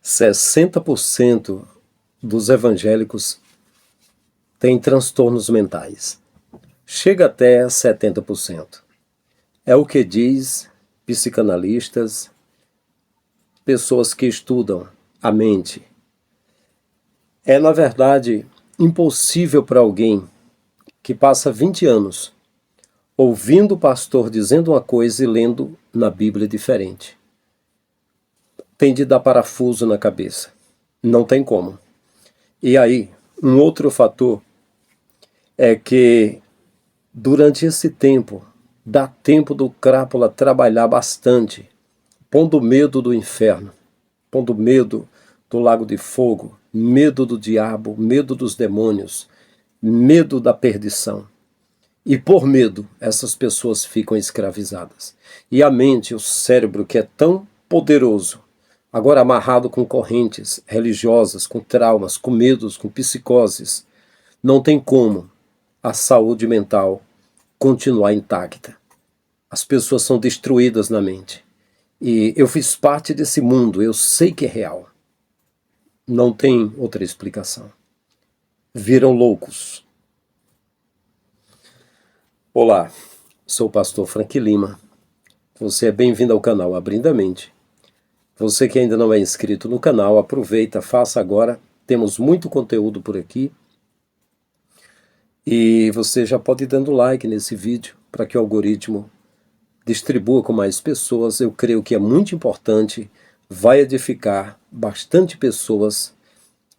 60% dos evangélicos têm transtornos mentais. Chega até 70%. É o que diz psicanalistas, pessoas que estudam a mente. É, na verdade, impossível para alguém que passa 20 anos ouvindo o pastor dizendo uma coisa e lendo na Bíblia diferente. Tem de dar parafuso na cabeça. Não tem como. E aí, um outro fator é que durante esse tempo, dá tempo do crápula trabalhar bastante, pondo medo do inferno, pondo medo do lago de fogo, medo do diabo, medo dos demônios, medo da perdição. E por medo, essas pessoas ficam escravizadas. E a mente, o cérebro, que é tão poderoso, agora amarrado com correntes religiosas, com traumas, com medos, com psicoses, não tem como a saúde mental continuar intacta. As pessoas são destruídas na mente. E eu fiz parte desse mundo, eu sei que é real. Não tem outra explicação. Viram loucos. Olá, sou o pastor Frank Lima. Você é bem-vindo ao canal Abrindo a Mente. Você que ainda não é inscrito no canal, aproveita, faça agora. Temos muito conteúdo por aqui. E você já pode ir dando like nesse vídeo para que o algoritmo distribua com mais pessoas. Eu creio que é muito importante, vai edificar bastante pessoas,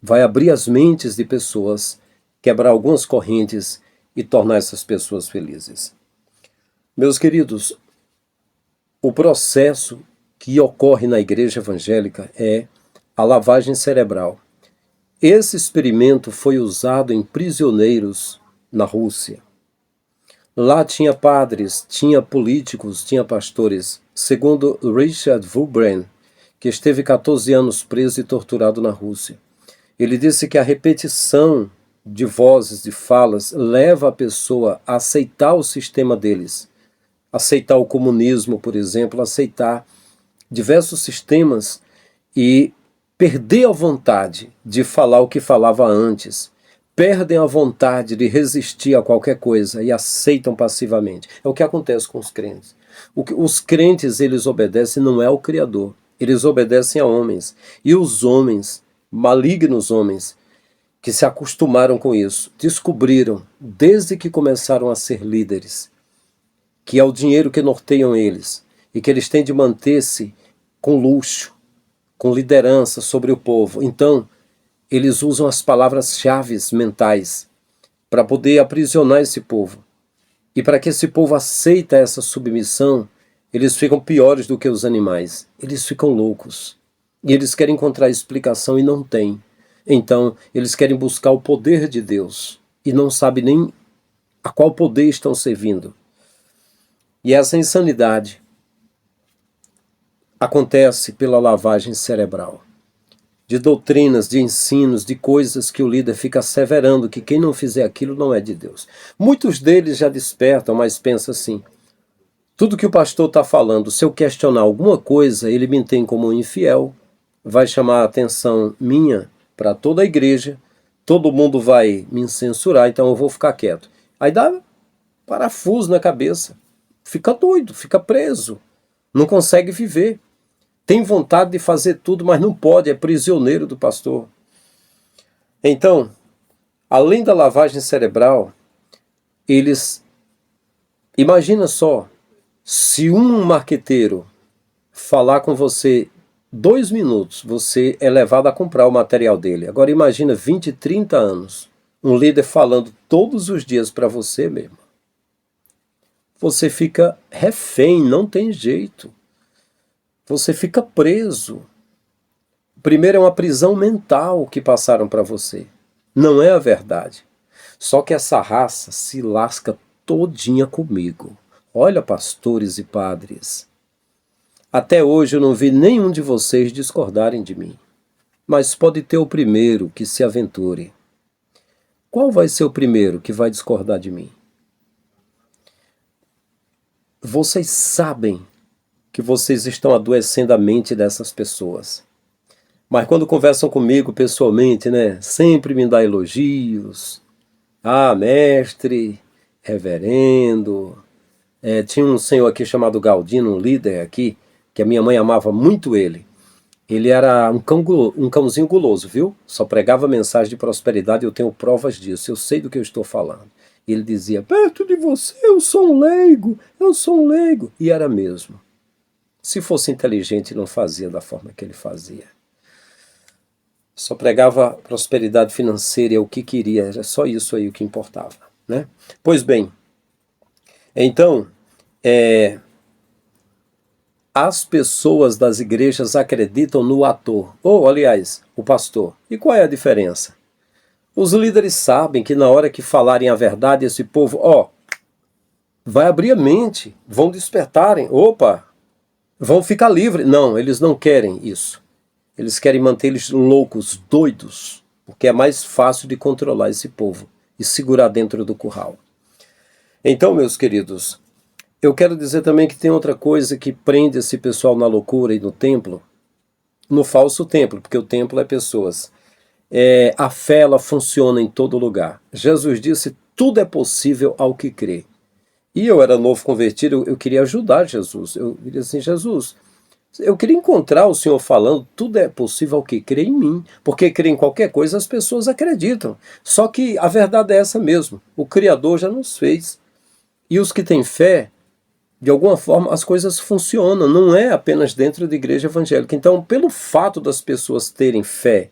vai abrir as mentes de pessoas, quebrar algumas correntes e tornar essas pessoas felizes. Meus queridos, o processo que ocorre na igreja evangélica é a lavagem cerebral. Esse experimento foi usado em prisioneiros na Rússia. Lá tinha padres, tinha políticos, tinha pastores. Segundo Richard Wurmbrand, que esteve 14 anos preso e torturado na Rússia. Ele disse que a repetição de vozes, de falas, leva a pessoa a aceitar o sistema deles. Aceitar o comunismo, por exemplo, aceitar diversos sistemas e perder a vontade de falar o que falava antes. Perdem a vontade de resistir a qualquer coisa e aceitam passivamente. É o que acontece com os crentes. Os crentes, eles obedecem não é ao Criador, eles obedecem a homens. E os homens, malignos homens, que se acostumaram com isso, descobriram, desde que começaram a ser líderes, que é o dinheiro que norteiam eles, e que eles têm de manter-se com luxo, com liderança sobre o povo. Então, eles usam as palavras-chave mentais para poder aprisionar esse povo. E para que esse povo aceite essa submissão, eles ficam piores do que os animais. Eles ficam loucos. E eles querem encontrar explicação e não tem. Então, eles querem buscar o poder de Deus e não sabem nem a qual poder estão servindo. E essa insanidade acontece pela lavagem cerebral. De doutrinas, de ensinos, de coisas que o líder fica asseverando que quem não fizer aquilo não é de Deus. Muitos deles já despertam, mas pensam assim, tudo que o pastor está falando, se eu questionar alguma coisa, ele me tem como um infiel, vai chamar a atenção minha para toda a igreja, todo mundo vai me censurar, então eu vou ficar quieto. Aí dá parafuso na cabeça, fica doido, fica preso, não consegue viver. Tem vontade de fazer tudo, mas não pode, é prisioneiro do pastor. Então, além da lavagem cerebral, eles... Imagina só, se um marqueteiro falar com você 2 minutos, você é levado a comprar o material dele. Agora imagina 20, 30 anos, um líder falando todos os dias para você mesmo. Você fica refém, não tem jeito. Você fica preso. Primeiro é uma prisão mental que passaram para você. Não é a verdade. Só que essa raça se lasca todinha comigo. Olha, pastores e padres. Até hoje eu não vi nenhum de vocês discordarem de mim. Mas pode ter o primeiro que se aventure. Qual vai ser o primeiro que vai discordar de mim? Vocês sabem que vocês estão adoecendo a mente dessas pessoas. Mas quando conversam comigo pessoalmente, né, sempre me dá elogios. Ah, mestre, reverendo. Tinha um senhor aqui chamado Galdino, um líder aqui, que a minha mãe amava muito ele. Ele era um cãozinho guloso, viu? Só pregava mensagem de prosperidade, eu tenho provas disso, eu sei do que eu estou falando. Ele dizia, perto de você eu sou um leigo, eu sou um leigo. E era mesmo. Se fosse inteligente, não fazia da forma que ele fazia. Só pregava prosperidade financeira, é o que queria, era só isso aí o que importava, né? Pois bem, então, as pessoas das igrejas acreditam no ator, ou aliás, o pastor. E qual é a diferença? Os líderes sabem que na hora que falarem a verdade, esse povo, vai abrir a mente, vão despertarem, opa, vão ficar livres. Não, eles não querem isso. Eles querem manter eles loucos, doidos, porque é mais fácil de controlar esse povo e segurar dentro do curral. Então, meus queridos, eu quero dizer também que tem outra coisa que prende esse pessoal na loucura e no templo, no falso templo, porque o templo é pessoas. A fé, ela funciona em todo lugar. Jesus disse, tudo é possível ao que crê. E eu era novo convertido, eu queria ajudar Jesus. Eu queria assim, Jesus, eu queria encontrar o Senhor falando, tudo é possível ao que crê em mim. Porque crê em qualquer coisa, as pessoas acreditam. Só que a verdade é essa mesmo. O Criador já nos fez. E os que têm fé, de alguma forma, as coisas funcionam. Não é apenas dentro da igreja evangélica. Então, pelo fato das pessoas terem fé,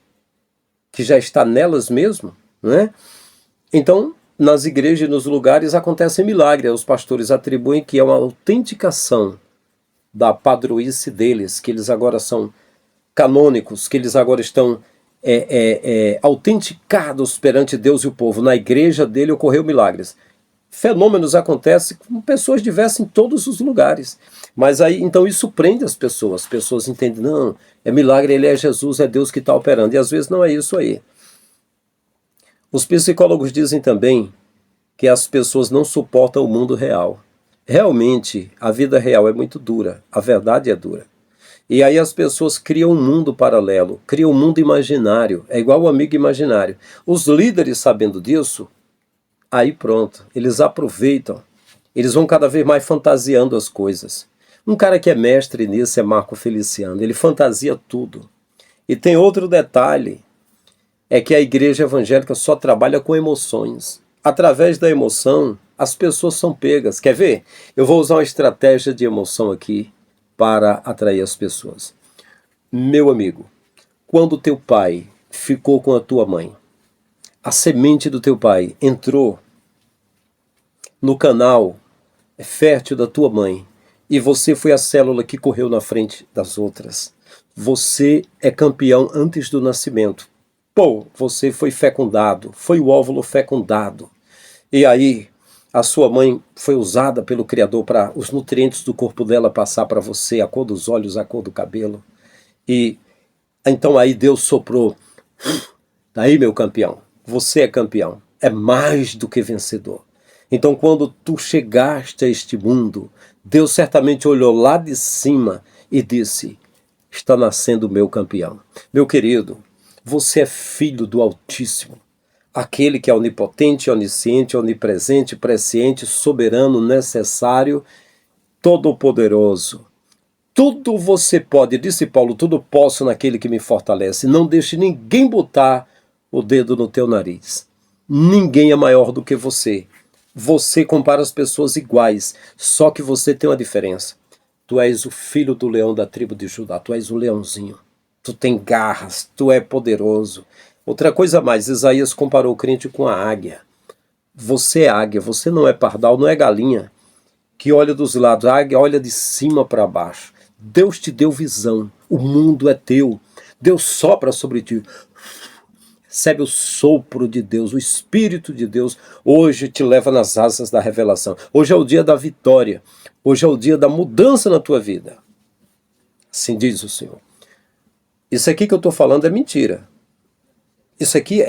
que já está nelas mesmo, né? Então, nas igrejas e nos lugares acontecem milagres. Os pastores atribuem que é uma autenticação da padroíce deles, que eles agora são canônicos, que eles agora estão autenticados perante Deus e o povo. Na igreja dele ocorreu milagres. Fenômenos acontecem com pessoas diversas em todos os lugares. Mas aí, então isso prende as pessoas. As pessoas entendem, não, é milagre, ele é Jesus, é Deus que está operando. E às vezes não é isso aí. Os psicólogos dizem também que as pessoas não suportam o mundo real. Realmente, a vida real é muito dura, a verdade é dura. E aí as pessoas criam um mundo paralelo, criam um mundo imaginário, é igual o amigo imaginário. Os líderes, sabendo disso, aí pronto, eles aproveitam, eles vão cada vez mais fantasiando as coisas. Um cara que é mestre nisso é Marco Feliciano, ele fantasia tudo. E tem outro detalhe, é que a igreja evangélica só trabalha com emoções. Através da emoção, as pessoas são pegas. Quer ver? Eu vou usar uma estratégia de emoção aqui para atrair as pessoas. Meu amigo, quando teu pai ficou com a tua mãe, a semente do teu pai entrou no canal fértil da tua mãe e você foi a célula que correu na frente das outras. Você é campeão antes do nascimento. Pô, você foi fecundado, foi o óvulo fecundado. E aí, a sua mãe foi usada pelo Criador para os nutrientes do corpo dela passar para você, a cor dos olhos, a cor do cabelo. E então aí Deus soprou. Daí, meu campeão, você é campeão. É mais do que vencedor. Então, quando tu chegaste a este mundo, Deus certamente olhou lá de cima e disse, está nascendo o meu campeão. Meu querido, você é filho do Altíssimo, aquele que é onipotente, onisciente, onipresente, presciente, soberano, necessário, todo-poderoso. Tudo você pode, disse Paulo, tudo posso naquele que me fortalece. Não deixe ninguém botar o dedo no teu nariz. Ninguém é maior do que você. Você compara as pessoas iguais, só que você tem uma diferença. Tu és o filho do leão da tribo de Judá, tu és o leãozinho. Tu tem garras, tu é poderoso. Outra coisa mais, Isaías comparou o crente com a águia. Você é águia, você não é pardal, não é galinha, que olha dos lados. A águia olha de cima para baixo. Deus te deu visão, o mundo é teu. Deus sopra sobre ti. Recebe o sopro de Deus, o Espírito de Deus, hoje te leva nas asas da revelação. Hoje é o dia da vitória, hoje é o dia da mudança na tua vida. Assim diz o Senhor. Isso aqui que eu estou falando é mentira. Isso aqui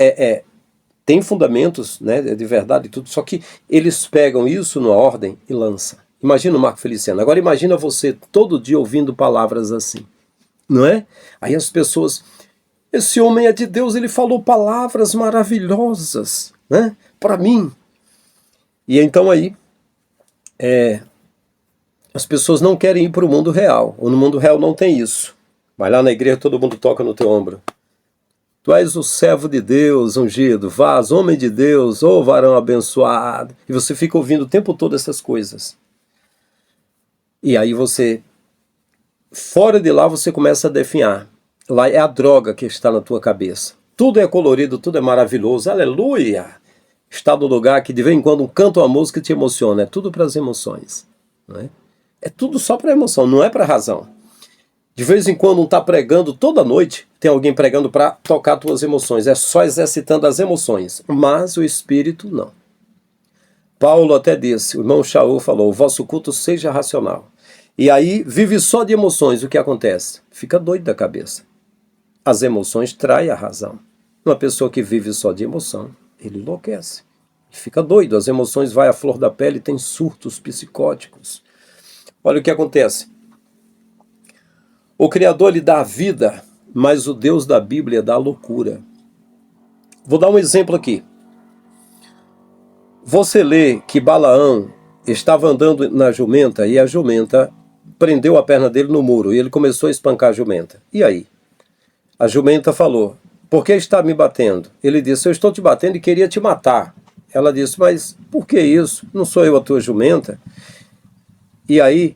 tem fundamentos, né, de verdade e tudo, só que eles pegam isso numa ordem e lançam. Imagina o Marco Feliciano. Agora imagina você todo dia ouvindo palavras assim, não é? Aí as pessoas Esse homem é de Deus, ele falou palavras maravilhosas, né, para mim. E então aí, as pessoas não querem ir para o mundo real. Ou no mundo real não tem isso. Vai lá na igreja, todo mundo toca no teu ombro. Tu és o servo de Deus, ungido, vás, homem de Deus, ô varão abençoado. E você fica ouvindo o tempo todo essas coisas. E aí você, fora de lá, você começa a definhar. Lá é a droga que está na tua cabeça. Tudo é colorido, tudo é maravilhoso, aleluia! Está no lugar que de vez em quando um canto uma música te emociona. É tudo para as emoções. Não é? É tudo só para emoção, não é para razão. De vez em quando um está pregando toda noite, tem alguém pregando para tocar tuas emoções. É só exercitando as emoções. Mas o espírito não. Paulo até disse, o irmão Shaul falou, o vosso culto seja racional. E aí vive só de emoções, o que acontece? Fica doido da cabeça. As emoções traem a razão. Uma pessoa que vive só de emoção, ele enlouquece. Fica doido, as emoções vai à flor da pele e tem surtos psicóticos. Olha o que acontece. O Criador lhe dá a vida, mas o Deus da Bíblia dá a loucura. Vou dar um exemplo aqui. Você lê que Balaão estava andando na jumenta e a jumenta prendeu a perna dele no muro e ele começou a espancar a jumenta. E aí? A jumenta falou, por que está me batendo? Ele disse, eu estou te batendo e queria te matar. Ela disse, mas por que isso? Não sou eu a tua jumenta? E aí,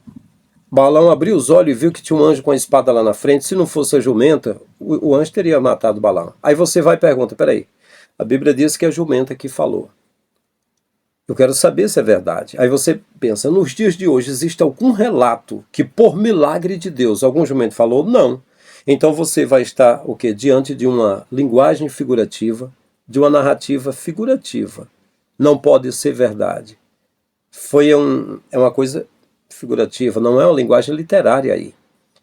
Balaão abriu os olhos e viu que tinha um anjo com a espada lá na frente. Se não fosse a jumenta, o anjo teria matado Balaão. Aí você vai e pergunta, peraí, a Bíblia diz que é a jumenta que falou. Eu quero saber se é verdade. Aí você pensa, nos dias de hoje existe algum relato que por milagre de Deus algum jumento falou? Não. Então você vai estar o quê? Diante de uma linguagem figurativa, de uma narrativa figurativa. Não pode ser verdade. É uma coisa figurativa, não é uma linguagem literária aí.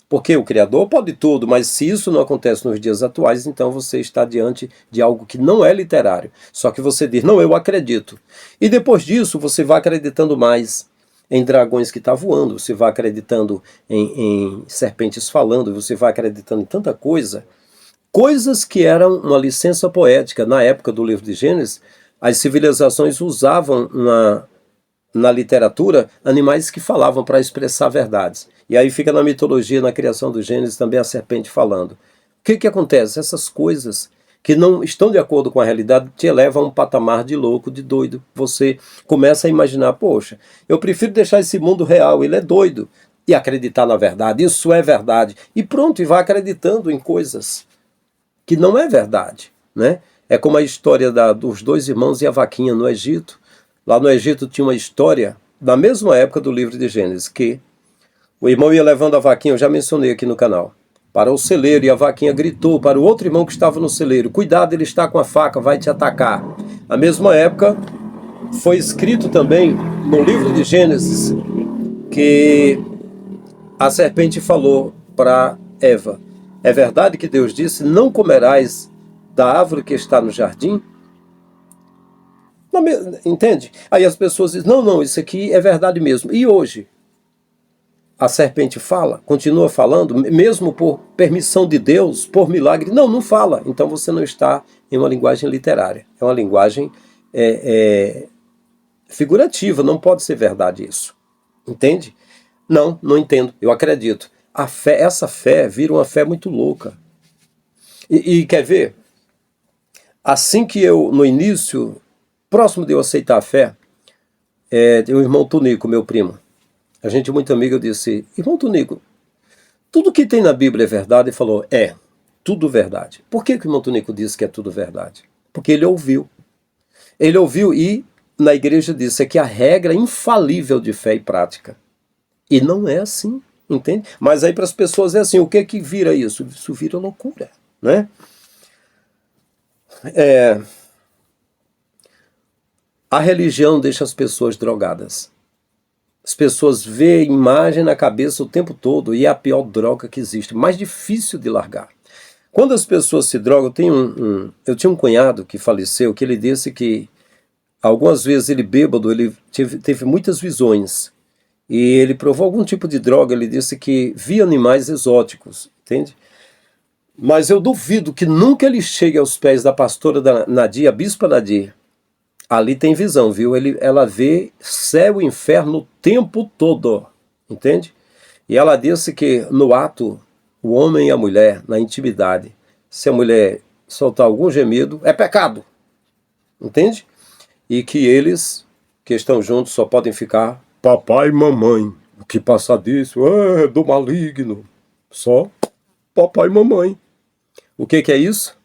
Porque o Criador pode tudo, mas se isso não acontece nos dias atuais, então você está diante de algo que não é literário. Só que você diz, não, eu acredito. E depois disso, você vai acreditando mais em dragões que estão voando, você vai acreditando em serpentes falando, você vai acreditando em tanta coisa. Coisas que eram uma licença poética. Na época do livro de Gênesis, as civilizações usavam na literatura animais que falavam para expressar verdades. E aí fica na mitologia, na criação do Gênesis, também a serpente falando. O que acontece? Essas coisas que não estão de acordo com a realidade te elevam a um patamar de louco, de doido. Você começa a imaginar, poxa, eu prefiro deixar esse mundo real, ele é doido, e acreditar na verdade, isso é verdade. E pronto, e vai acreditando em coisas que não é verdade, né? É como a história dos dois irmãos e a vaquinha no Egito. Lá no Egito tinha uma história, da mesma época do livro de Gênesis, que o irmão ia levando a vaquinha, eu já mencionei aqui no canal, para o celeiro, e a vaquinha gritou para o outro irmão que estava no celeiro, cuidado, ele está com a faca, vai te atacar. Na mesma época, foi escrito também no livro de Gênesis, que a serpente falou para Eva, é verdade que Deus disse, não comerás da árvore que está no jardim? Entende? Aí as pessoas dizem, não, isso aqui é verdade mesmo. E hoje? A serpente fala, continua falando, mesmo por permissão de Deus, por milagre. Não fala. Então você não está em uma linguagem literária. É uma linguagem figurativa, não pode ser verdade isso. Entende? Não entendo, eu acredito. Essa fé vira uma fé muito louca. E quer ver? Assim que eu, no início, próximo de eu aceitar a fé, o irmão Tunico, meu primo, a gente muito amigo, eu disse, irmão Tunico, tudo que tem na Bíblia é verdade? Ele falou, tudo verdade. Por que o irmão Tunico disse que é tudo verdade? Porque ele ouviu. Ele ouviu e na igreja disse que a regra infalível de fé e prática. E não é assim, entende? Mas aí para as pessoas é assim, o que vira isso? Isso vira loucura, né? A religião deixa as pessoas drogadas. As pessoas veem imagem na cabeça o tempo todo e é a pior droga que existe, mais difícil de largar. Quando as pessoas se drogam, eu tinha um cunhado que faleceu, que ele disse que algumas vezes ele bêbado, ele teve muitas visões e ele provou algum tipo de droga, ele disse que via animais exóticos, entende? Mas eu duvido que nunca ele chegue aos pés da pastora Nadir, a bispa Nadir. Ali tem visão, viu? Ela vê céu e inferno o tempo todo, entende? E ela disse que no ato, o homem e a mulher, na intimidade, se a mulher soltar algum gemido, é pecado, entende? E que eles, que estão juntos, só podem ficar papai e mamãe. O que passa disso é do maligno. Só papai e mamãe. O que é isso?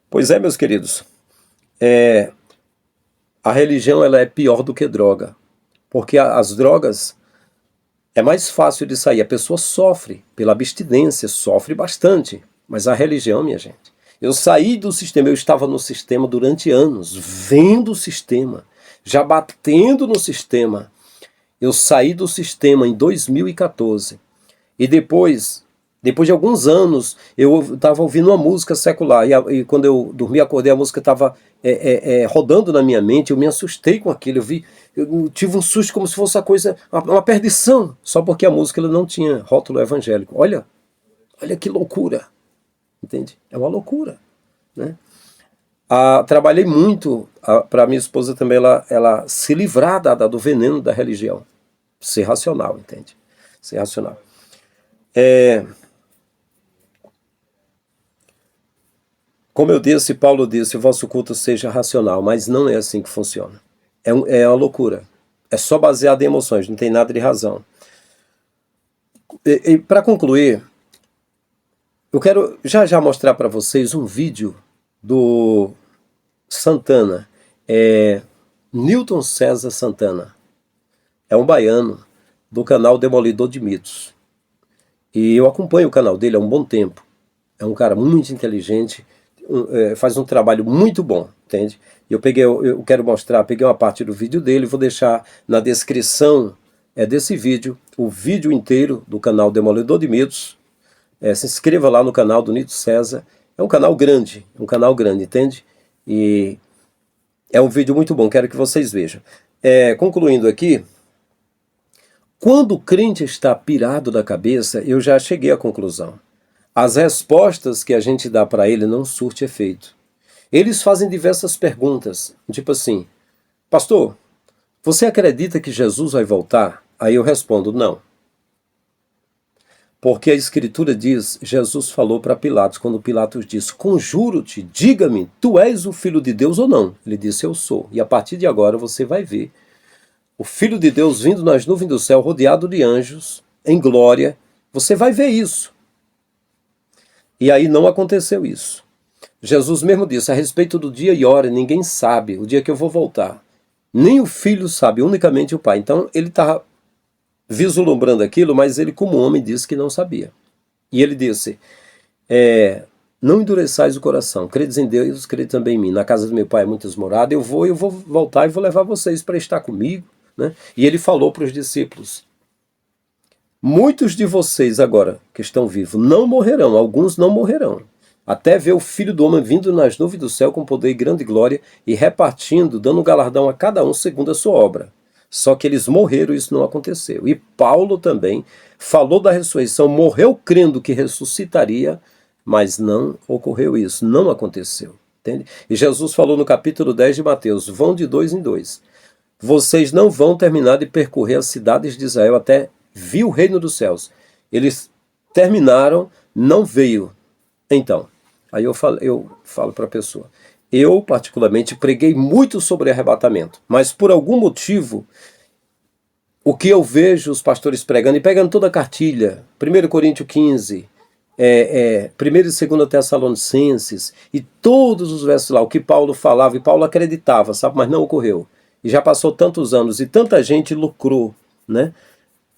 Pois é, meus queridos. A religião ela é pior do que droga. Porque as drogas é mais fácil de sair. A pessoa sofre pela abstinência, sofre bastante. Mas a religião, minha gente, eu saí do sistema, eu estava no sistema durante anos, vendo o sistema, já batendo no sistema. Eu saí do sistema em 2014. E depois de alguns anos, eu estava ouvindo uma música secular. E quando eu dormi, acordei, a música estava rodando na minha mente. Eu me assustei com aquilo. Eu tive um susto como se fosse uma perdição. Só porque a música ela não tinha rótulo evangélico. Olha que loucura. Entende? É uma loucura, né? Trabalhei muito para minha esposa também ela se livrar do veneno da religião. Ser racional, entende? Ser racional. Como eu disse, Paulo disse, o vosso culto seja racional, mas não é assim que funciona. É uma loucura. É só baseado em emoções, não tem nada de razão. E para concluir, eu quero já mostrar para vocês um vídeo do Santana. Newton César Santana. É um baiano do canal Demolidor de Mitos. E eu acompanho o canal dele há um bom tempo. É um cara muito inteligente, faz um trabalho muito bom, entende? Eu quero mostrar, peguei uma parte do vídeo dele, vou deixar na descrição desse vídeo, o vídeo inteiro do canal Demolidor de Mitos. Se inscreva lá no canal do Newton César. É um canal grande, entende? E é um vídeo muito bom, quero que vocês vejam. Concluindo aqui, quando o crente está pirado da cabeça, eu já cheguei à conclusão. As respostas que a gente dá para ele não surte efeito. Eles fazem diversas perguntas, tipo assim, pastor, você acredita que Jesus vai voltar? Aí eu respondo, não. Porque a Escritura diz, Jesus falou para Pilatos, quando Pilatos disse, conjuro-te, diga-me, tu és o Filho de Deus ou não? Ele disse, eu sou. E a partir de agora você vai ver o Filho de Deus vindo nas nuvens do céu, rodeado de anjos, em glória. Você vai ver isso. E aí não aconteceu isso. Jesus mesmo disse, a respeito do dia e hora, ninguém sabe o dia que eu vou voltar. Nem o Filho sabe, unicamente o Pai. Então ele estava vislumbrando aquilo, mas ele como homem disse que não sabia. E ele disse, não endureçais o coração, credes em Deus, crede também em mim. Na casa do meu Pai há muitas moradas, eu vou voltar e vou levar vocês para estar comigo. Né? E ele falou para os discípulos, muitos de vocês agora que estão vivos não morrerão, alguns não morrerão, até ver o Filho do Homem vindo nas nuvens do céu com poder e grande glória e repartindo, dando galardão a cada um segundo a sua obra. Só que eles morreram e isso não aconteceu. E Paulo também falou da ressurreição, morreu crendo que ressuscitaria, mas não ocorreu isso, não aconteceu. Entende? E Jesus falou no capítulo 10 de Mateus, vão de 2 em 2. Vocês não vão terminar de percorrer as cidades de Israel até vir o reino dos céus. Eles terminaram, não veio. Então, aí eu falo para a pessoa, eu particularmente preguei muito sobre arrebatamento, mas por algum motivo, o que eu vejo os pastores pregando, e pegando toda a cartilha, 1 Coríntios 15, 1 e 2 Tessalonicenses, e todos os versos lá, o que Paulo falava, e Paulo acreditava, sabe, mas não ocorreu. E já passou tantos anos, e tanta gente lucrou, né?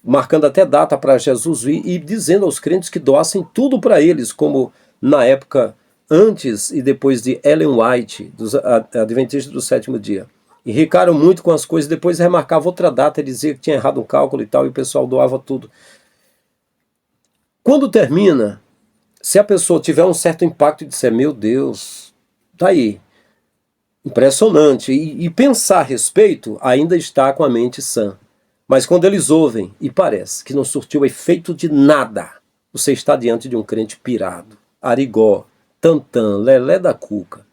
Marcando até data para Jesus vir e dizendo aos crentes que doassem tudo para eles, como na época antes e depois de Ellen White, dos Adventistas do Sétimo Dia. E ricaram muito com as coisas, depois remarcava outra data e dizia que tinha errado um cálculo e tal, e o pessoal doava tudo. Quando termina, se a pessoa tiver um certo impacto e disser, meu Deus, tá aí, impressionante, e pensar a respeito, ainda está com a mente sã. Mas quando eles ouvem, e parece que não surtiu efeito de nada, Você está diante de um crente pirado, arigó, tantã, lelé da cuca,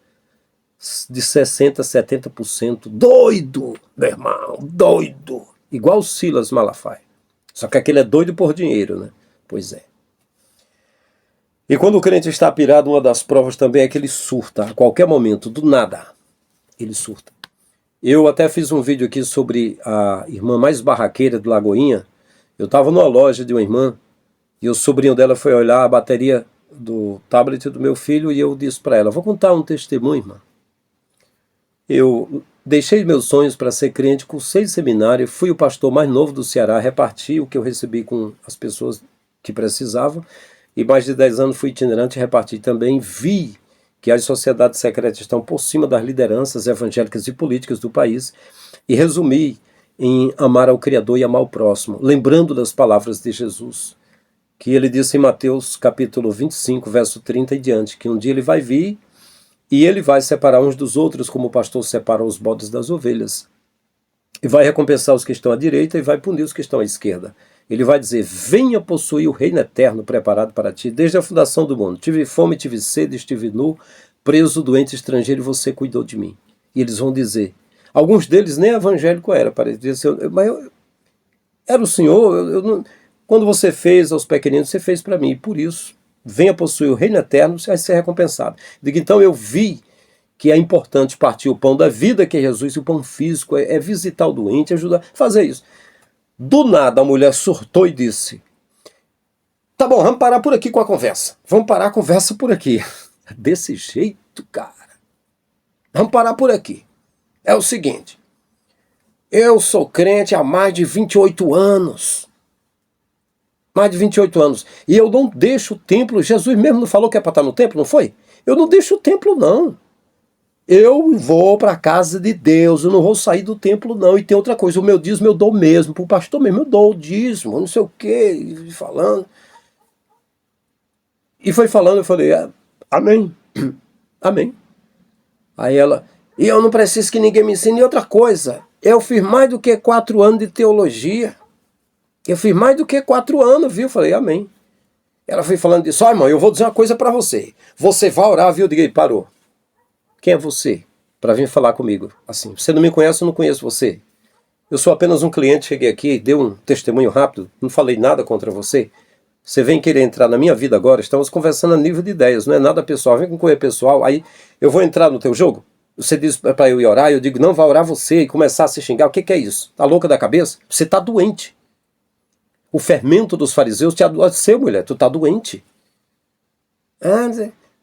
de 60%, 70%, doido, meu irmão, doido, igual Silas Malafaia. Só que aquele é doido por dinheiro, né? Pois é. E quando o crente está pirado, uma das provas também é que ele surta a qualquer momento, do nada. Ele surta. Eu até fiz um vídeo aqui sobre a irmã mais barraqueira de Lagoinha. Eu estava numa loja de uma irmã e o sobrinho dela foi olhar a bateria do tablet do meu filho e eu disse para ela, vou contar um testemunho, irmã. Eu deixei meus sonhos para ser crente, cursei seminário, fui o pastor mais novo do Ceará, reparti o que eu recebi com as pessoas que precisavam, e mais de 10 anos fui itinerante e reparti também. Vi que as sociedades secretas estão por cima das lideranças evangélicas e políticas do país, e resumi em amar ao Criador e amar ao próximo, lembrando das palavras de Jesus, que ele disse em Mateus capítulo 25, verso 30 e diante, que um dia ele vai vir e ele vai separar uns dos outros, como o pastor separa os bodes das ovelhas, e vai recompensar os que estão à direita e vai punir os que estão à esquerda. Ele vai dizer, venha possuir o reino eterno preparado para ti, desde a fundação do mundo. Tive fome, tive sede, estive nu, preso, doente, estrangeiro, e você cuidou de mim. E eles vão dizer, alguns deles nem evangélico era, parecia ser, mas era o Senhor, quando você fez aos pequeninos, você fez para mim, e por isso, venha possuir o reino eterno, você vai ser recompensado. Digo, então eu vi que é importante partir o pão da vida, que é Jesus, e o pão físico, é visitar o doente, ajudar, fazer isso. Do nada a mulher surtou e disse, tá bom, vamos parar por aqui com a conversa. Vamos parar a conversa por aqui. Desse jeito, cara. Vamos parar por aqui. É o seguinte, eu sou crente há mais de 28 anos. Mais de 28 anos. E eu não deixo o templo, Jesus mesmo não falou que é para estar no templo, não foi? Eu não deixo o templo, não. Eu vou para a casa de Deus, eu não vou sair do templo, não. E tem outra coisa, o meu dízimo eu dou mesmo, para o pastor mesmo, eu dou o dízimo, não sei o quê, falando. E foi falando, eu falei, amém, amém. Aí ela, e eu não preciso que ninguém me ensine. E outra coisa, eu fiz mais do que 4 anos de teologia. Eu fiz mais do que 4 anos, viu? Eu falei, amém. Ela foi falando disso, irmão, eu vou dizer uma coisa para você. Você vai orar, viu? Eu digo, parou. Quem é você para vir falar comigo? Assim, você não me conhece, eu não conheço você. Eu sou apenas um cliente, cheguei aqui, dei um testemunho rápido, não falei nada contra você. Você vem querer entrar na minha vida agora, estamos conversando a nível de ideias, não é nada pessoal, vem com coisa pessoal, aí eu vou entrar no teu jogo? Você diz para eu ir orar, eu digo, não, vai orar você, e começar a se xingar, o que é isso? Tá louca da cabeça? Você tá doente. O fermento dos fariseus te adoeceu, mulher, tu tá doente.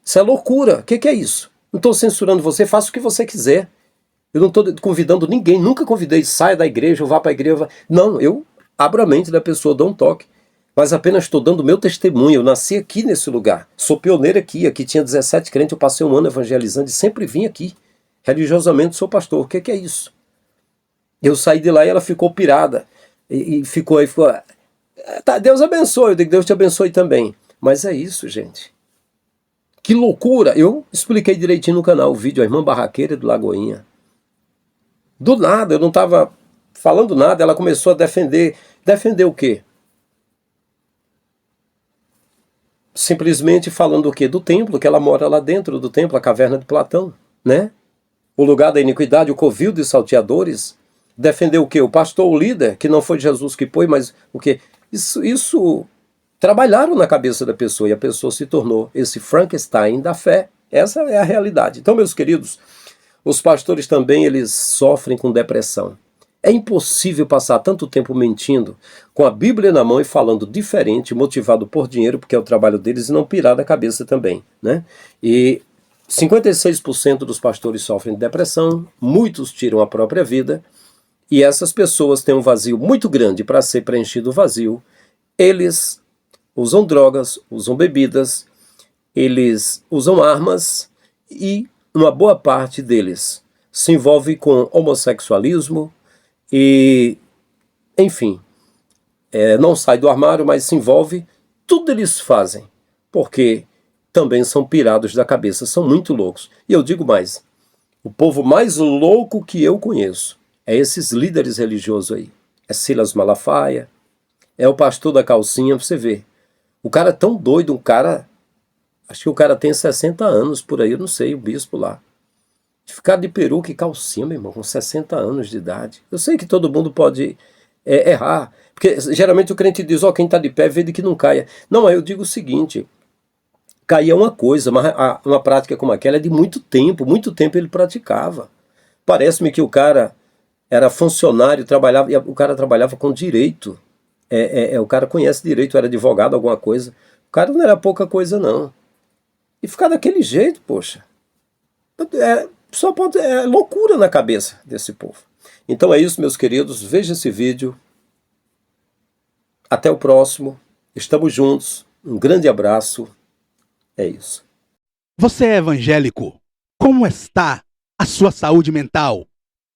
Isso é loucura, o que é isso? Não estou censurando você, faça o que você quiser. Eu não estou convidando ninguém, nunca convidei, saia da igreja, ou vá para a igreja. Não, eu abro a mente da pessoa, dou um toque. Mas apenas estou dando meu testemunho, eu nasci aqui nesse lugar. Sou pioneiro aqui tinha 17 crentes, eu passei um ano evangelizando e sempre vim aqui. Religiosamente sou pastor, o que é isso? Eu saí de lá e ela ficou pirada. E ficou aí, tá, Deus abençoe, eu digo, Deus te abençoe também. Mas é isso, gente. Que loucura! Eu expliquei direitinho no canal o vídeo, a irmã barraqueira do Lagoinha. Do nada, eu não estava falando nada, ela começou a defender. Defender o quê? Simplesmente falando o quê? Do templo, que ela mora lá dentro do templo, a caverna de Platão, né? O lugar da iniquidade, o covil de salteadores. Defender o quê? O pastor, o líder, que não foi Jesus que pôs, mas o quê? Isso trabalharam na cabeça da pessoa e a pessoa se tornou esse Frankenstein da fé. Essa é a realidade. Então, meus queridos, os pastores também eles sofrem com depressão. É impossível passar tanto tempo mentindo, com a Bíblia na mão e falando diferente, motivado por dinheiro, porque é o trabalho deles, e não pirar da cabeça também, né? E 56% dos pastores sofrem de depressão, muitos tiram a própria vida, e essas pessoas têm um vazio muito grande. Para ser preenchido o vazio, eles usam drogas, usam bebidas, eles usam armas e uma boa parte deles se envolve com homossexualismo e, enfim, não sai do armário, mas se envolve. Tudo eles fazem, porque também são pirados da cabeça, são muito loucos. E eu digo mais, o povo mais louco que eu conheço é esses líderes religiosos aí. É Silas Malafaia, é o pastor da calcinha, você vê. O cara é tão doido, acho que o cara tem 60 anos por aí, eu não sei, o bispo lá. De ficar de peruca e calcinha, meu irmão, com 60 anos de idade. Eu sei que todo mundo pode errar, porque geralmente o crente diz, quem está de pé, vede que não caia. Não, eu digo o seguinte, cair é uma coisa, mas uma prática como aquela é de muito tempo ele praticava. Parece-me que o cara era funcionário, o cara trabalhava com direito. O cara conhece direito, era advogado, alguma coisa. O cara não era pouca coisa, não. E ficar daquele jeito, poxa. É loucura na cabeça desse povo. Então é isso, meus queridos. Veja esse vídeo. Até o próximo. Estamos juntos. Um grande abraço. É isso. Você é evangélico? Como está a sua saúde mental?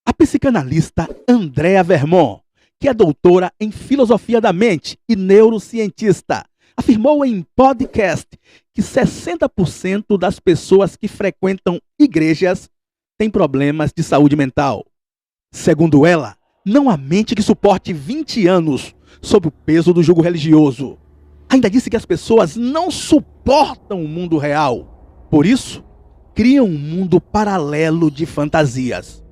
A psicanalista Andrea Vermont, que é doutora em filosofia da mente e neurocientista, afirmou em podcast que 60% das pessoas que frequentam igrejas têm problemas de saúde mental. Segundo ela, não há mente que suporte 20 anos sob o peso do jugo religioso. Ainda disse que as pessoas não suportam o mundo real. Por isso, criam um mundo paralelo de fantasias.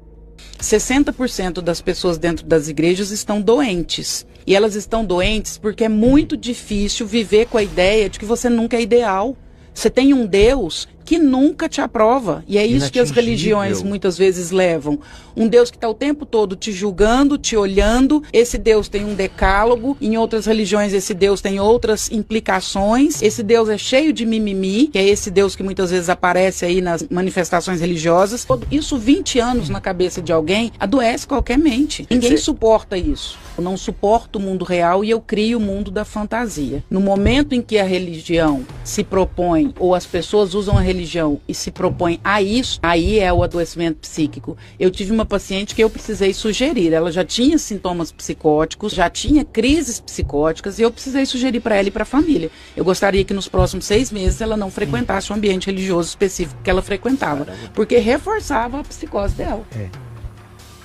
60% das pessoas dentro das igrejas estão doentes. E elas estão doentes porque é muito difícil viver com a ideia de que você nunca é ideal. Você tem um Deus que nunca te aprova. E é isso que as religiões muitas vezes levam. Um Deus que está o tempo todo te julgando, te olhando. Esse Deus tem um decálogo. Em outras religiões esse Deus tem outras implicações. Esse Deus é cheio de mimimi, que é esse Deus que muitas vezes aparece aí nas manifestações religiosas. Isso 20 anos na cabeça de alguém adoece qualquer mente. Ninguém suporta isso. Eu não suporto o mundo real e eu crio o mundo da fantasia. No momento em que a religião se propõe, ou as pessoas usam a religião e se propõem a isso, aí é o adoecimento psíquico. Eu tive uma paciente que eu precisei sugerir. Ela já tinha sintomas psicóticos, já tinha crises psicóticas e eu precisei sugerir para ela e para a família. Eu gostaria que nos próximos 6 meses ela não frequentasse o ambiente religioso específico que ela frequentava, porque reforçava a psicose dela.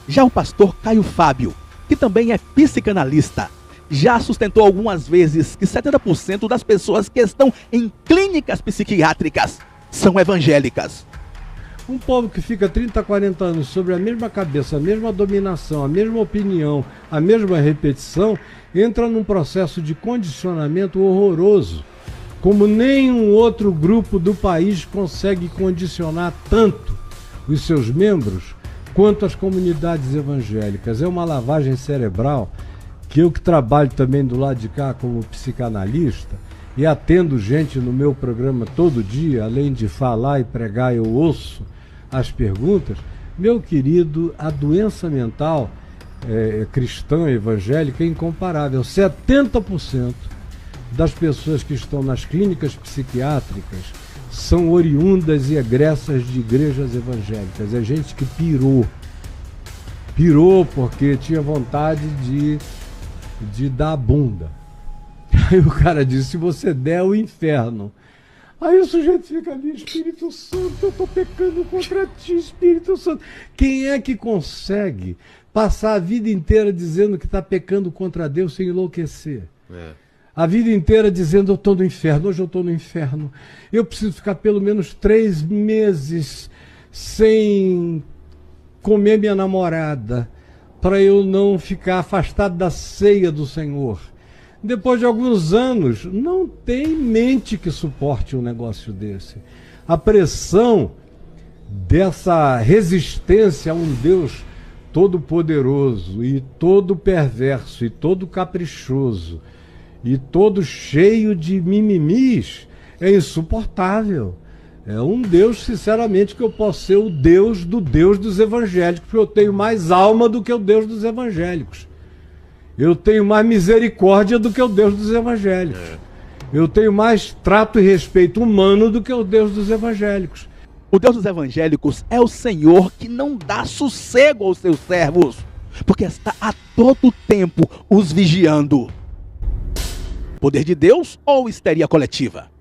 Já o pastor Caio Fábio, que também é psicanalista, já sustentou algumas vezes que 70% das pessoas que estão em clínicas psiquiátricas são evangélicas. Um povo que fica 30, 40 anos sobre a mesma cabeça, a mesma dominação, a mesma opinião, a mesma repetição, entra num processo de condicionamento horroroso, como nenhum outro grupo do país consegue condicionar tanto os seus membros quanto as comunidades evangélicas. É uma lavagem cerebral que eu, que trabalho também do lado de cá como psicanalista e atendo gente no meu programa todo dia, além de falar e pregar, eu ouço as perguntas. Meu querido, a doença mental cristã evangélica é incomparável. 70% das pessoas que estão nas clínicas psiquiátricas são oriundas e egressas de igrejas evangélicas. É gente que pirou porque tinha vontade de dar a bunda. Aí o cara disse, se você der, o inferno. Aí o sujeito fica ali, Espírito Santo, eu estou pecando contra ti, Espírito Santo. Quem é que consegue passar a vida inteira dizendo que está pecando contra Deus sem enlouquecer? A vida inteira dizendo, eu estou no inferno, hoje eu estou no inferno. Eu preciso ficar pelo menos 3 meses sem comer minha namorada, para eu não ficar afastado da ceia do Senhor. Depois de alguns anos, não tem mente que suporte um negócio desse. A pressão dessa resistência a um Deus todo-poderoso e todo perverso e todo caprichoso e todo cheio de mimimis é insuportável. É um Deus, sinceramente, que eu posso ser o Deus dos evangélicos, porque eu tenho mais alma do que o Deus dos evangélicos. Eu tenho mais misericórdia do que o Deus dos evangélicos. Eu tenho mais trato e respeito humano do que o Deus dos evangélicos. O Deus dos evangélicos é o Senhor que não dá sossego aos seus servos, porque está a todo tempo os vigiando. Poder de Deus ou histeria coletiva?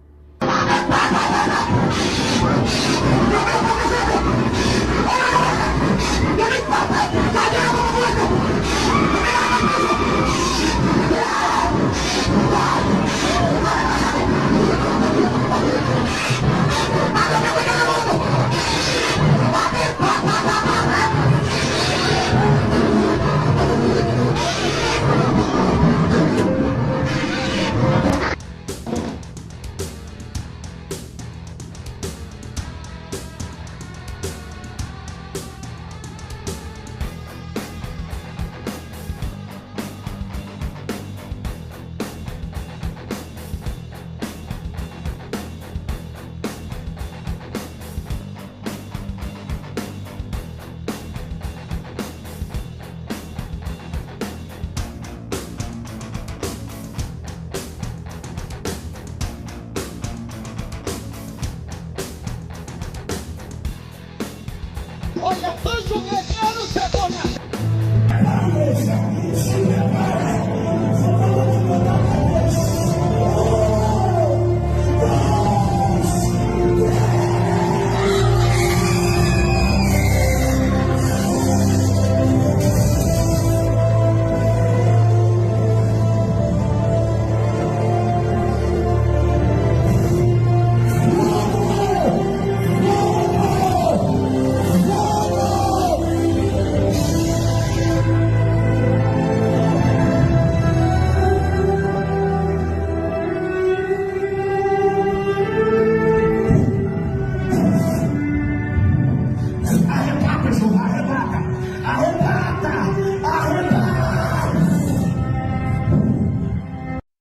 Olha, tanto guerreiro, Cebolinha!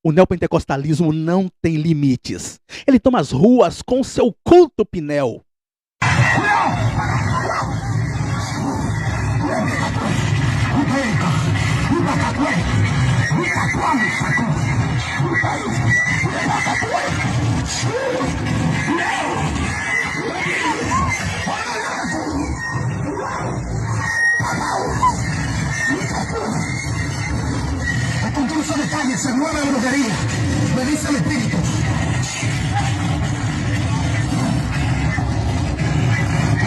O neopentecostalismo não tem limites. Ele toma as ruas com seu culto Pinel. Con todos esos detalles se mueve la brujería, me dice el espíritu.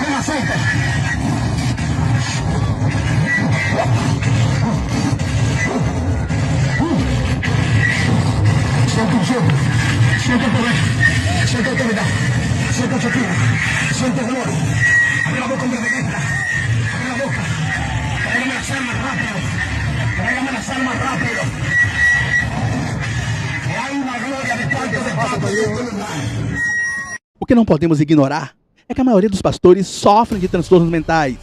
El aceite. Siento unción, siento poder, siento autoridad, siento chocura, siento dolor. Abre la boca, hombre de guerra, abre la boca, tráigame las armas rápido, tráigame las armas rápido. Hay una gloria de parte de Padre. O que não podemos ignorar é que a maioria dos pastores sofrem de transtornos mentais,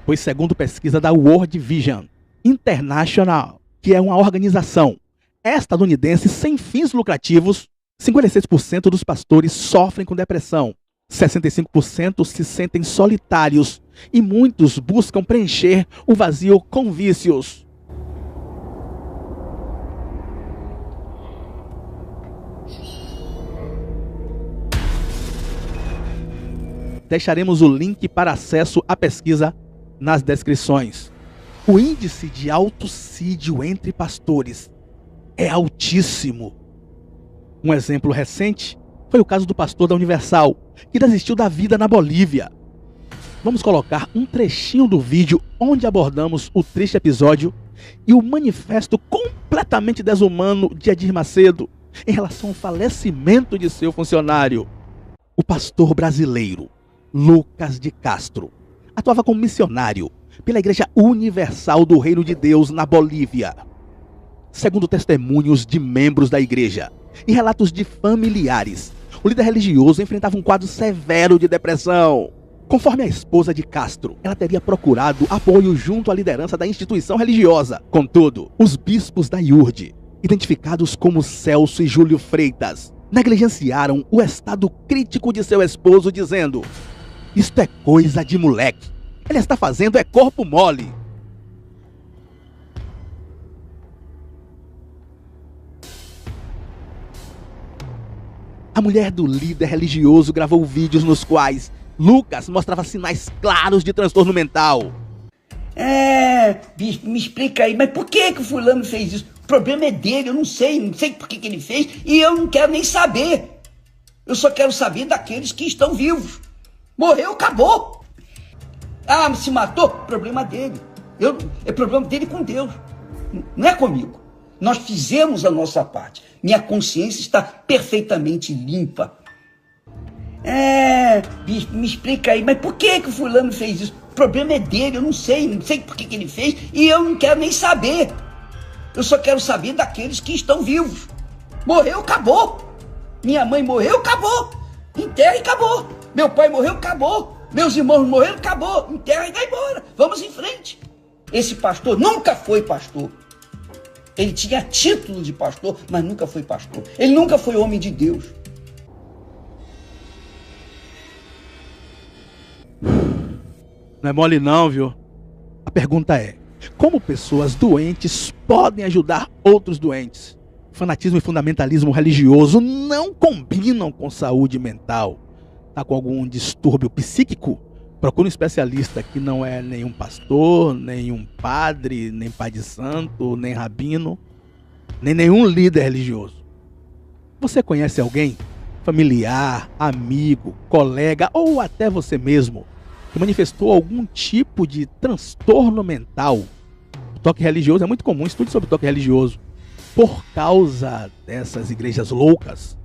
pois segundo pesquisa da World Vision International, que é uma organização estadunidense sem fins lucrativos, 56% dos pastores sofrem com depressão, 65% se sentem solitários e muitos buscam preencher o vazio com vícios. Deixaremos o link para acesso à pesquisa nas descrições. O índice de autossídio entre pastores é altíssimo. Um exemplo recente foi o caso do pastor da Universal, que desistiu da vida na Bolívia. Vamos colocar um trechinho do vídeo onde abordamos o triste episódio e o manifesto completamente desumano de Edir Macedo em relação ao falecimento de seu funcionário. O pastor brasileiro Lucas de Castro atuava como missionário pela Igreja Universal do Reino de Deus na Bolívia. Segundo testemunhos de membros da igreja e relatos de familiares, o líder religioso enfrentava um quadro severo de depressão. Conforme a esposa de Castro, ela teria procurado apoio junto à liderança da instituição religiosa. Contudo, os bispos da IURD, identificados como Celso e Júlio Freitas, negligenciaram o estado crítico de seu esposo, dizendo: "Isto é coisa de moleque. Ele está fazendo é corpo mole." A mulher do líder religioso gravou vídeos nos quais Lucas mostrava sinais claros de transtorno mental. Bispo, me explica aí, mas por que o fulano fez isso? O problema é dele, eu não sei por que ele fez e eu não quero nem saber. Eu só quero saber daqueles que estão vivos. Morreu, acabou. Se matou, problema dele. É problema dele com Deus, não é comigo. Nós fizemos a nossa parte. Minha consciência está perfeitamente limpa. Bispo, me explica aí, mas por que o fulano fez isso? O problema é dele, eu não sei por que ele fez e eu não quero nem saber. Eu só quero saber daqueles que estão vivos. Morreu, acabou. Minha mãe morreu, acabou. Enterra e acabou. Meu pai morreu, acabou. Meus irmãos morreram, acabou. Enterra e vai embora. Vamos em frente. Esse pastor nunca foi pastor. Ele tinha título de pastor, mas nunca foi pastor. Ele nunca foi homem de Deus. Não é mole não, viu? A pergunta é: como pessoas doentes podem ajudar outros doentes? Fanatismo e fundamentalismo religioso não combinam com saúde mental. Tá com algum distúrbio psíquico? Procure um especialista que não é nenhum pastor, nenhum padre, nem pai de santo, nem rabino, nem nenhum líder religioso. Você conhece alguém, familiar, amigo, colega ou até você mesmo, que manifestou algum tipo de transtorno mental? O toque religioso é muito comum, estude sobre toque religioso. Por causa dessas igrejas loucas,